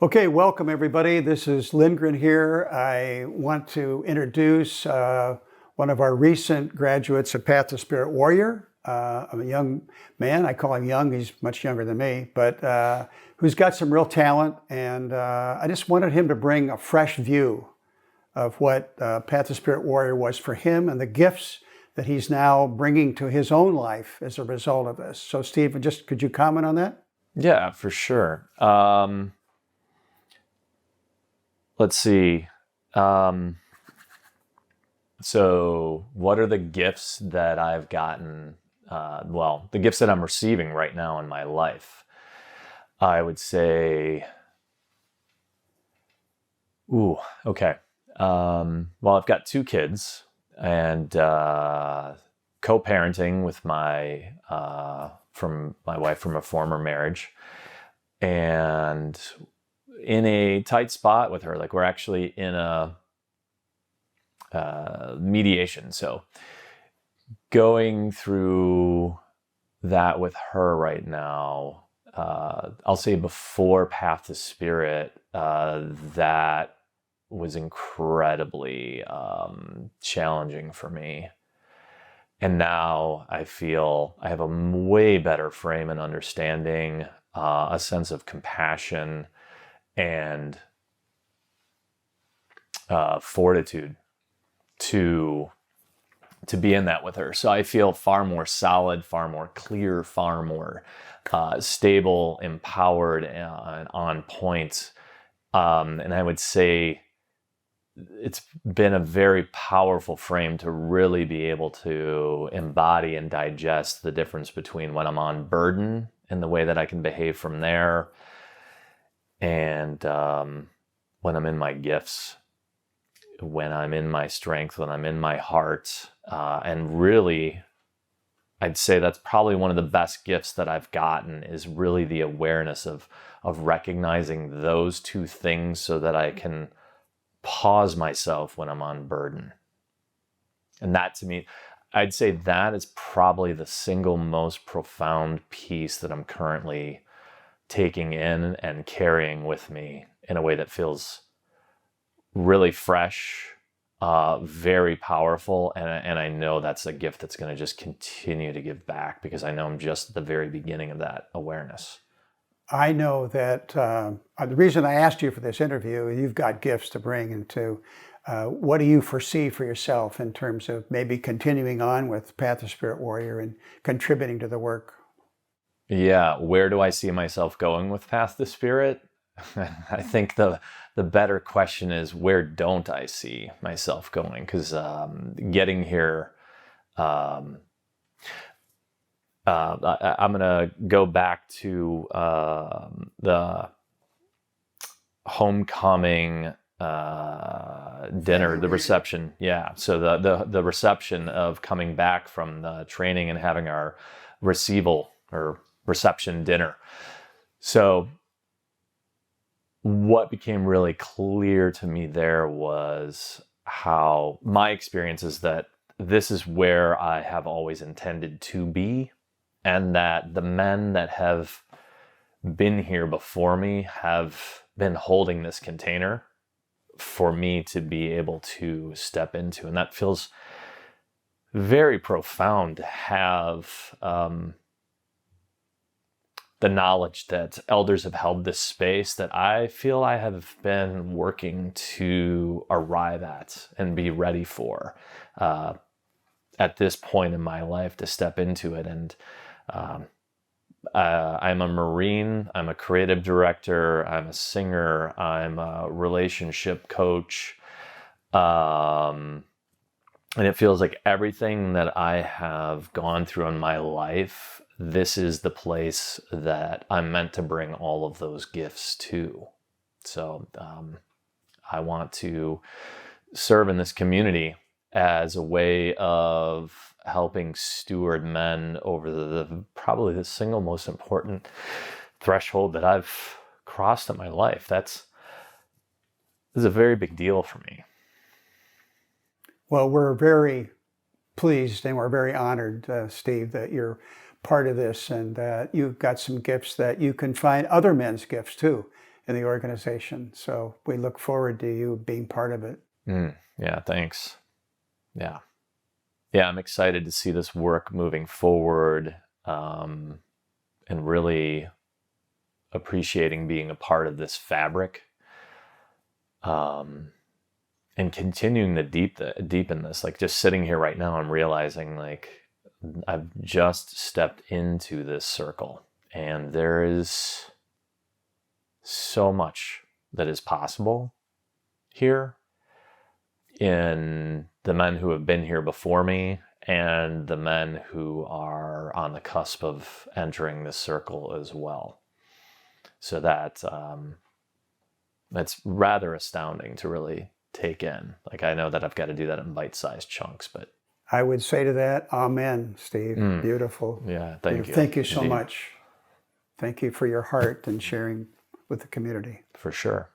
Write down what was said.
Okay, welcome everybody. This is Lindgren here. I want to introduce one of our recent graduates of Path to Spirit Warrior. I'm a young man. I call him young. He's much younger than me, but who's got some real talent. And I just wanted him to bring a fresh view of what Path to Spirit Warrior was for him and the gifts that he's now bringing to his own life as a result of this. So Steve, just could you comment on that? Yeah, for sure. Let's see. So what are the gifts that I've gotten? The gifts that I'm receiving right now in my life. I would say, okay. I've got two kids and co-parenting with my wife from a former marriage, and in a tight spot with her. Like, we're actually in a mediation. So going through that with her right now, I'll say before Path to Spirit, that was incredibly challenging for me. And now I feel I have a way better frame and understanding, a sense of compassion and fortitude to be in that with her. So I feel far more solid, far more clear, far more stable, empowered, and on point. And I would say it's been a very powerful frame to really be able to embody and digest the difference between when I'm on burden and the way that I can behave from there, and when I'm in my gifts, when I'm in my strength, when I'm in my heart. And really, I'd say that's probably one of the best gifts that I've gotten, is really the awareness of recognizing those two things so that I can pause myself when I'm on burden. And that, to me, I'd say that is probably the single most profound piece that I'm currently taking in and carrying with me in a way that feels really fresh, very powerful. And I know that's a gift that's going to just continue to give back, because I know I'm just at the very beginning of that awareness. I know that the reason I asked you for this interview, you've got gifts to bring into what do you foresee for yourself in terms of maybe continuing on with Path to Spirit Warrior and contributing to the work? Yeah, where do I see myself going with Path to Spirit? I think the better question is, where don't I see myself going? Because getting here, I'm going to go back to the homecoming dinner, the reception. Yeah, so the reception of coming back from the training and having our reception dinner. So what became really clear to me there was how my experience is that this is where I have always intended to be, and that the men that have been here before me have been holding this container for me to be able to step into. And that feels very profound to have, the knowledge that elders have held this space that I feel I have been working to arrive at and be ready for at this point in my life, to step into it. And I'm a Marine, I'm a creative director, I'm a singer, I'm a relationship coach. And it feels like everything that I have gone through in my life, this is the place that I'm meant to bring all of those gifts to. So I want to serve in this community as a way of helping steward men over the probably the single most important threshold that I've crossed in my life. This is a very big deal for me. Well, we're very pleased and we're very honored, Steve, that you're part of this and that you've got some gifts that you can find other men's gifts too. in the organization. So we look forward to you being part of it. Yeah, thanks. Yeah. Yeah, I'm excited to see this work moving forward, and really appreciating being a part of this fabric, and continuing to deepen this. Like, just sitting here right now, I'm realizing, like, I've just stepped into this circle, and there is so much that is possible here in the men who have been here before me and the men who are on the cusp of entering this circle as well. So that that's rather astounding to really take in. Like, I know that I've got to do that in bite-sized chunks, but I would say to that, amen, Steve. Beautiful. yeah, thank you. Thank you so Indeed. much. Thank you for your heart and sharing with the community. For sure.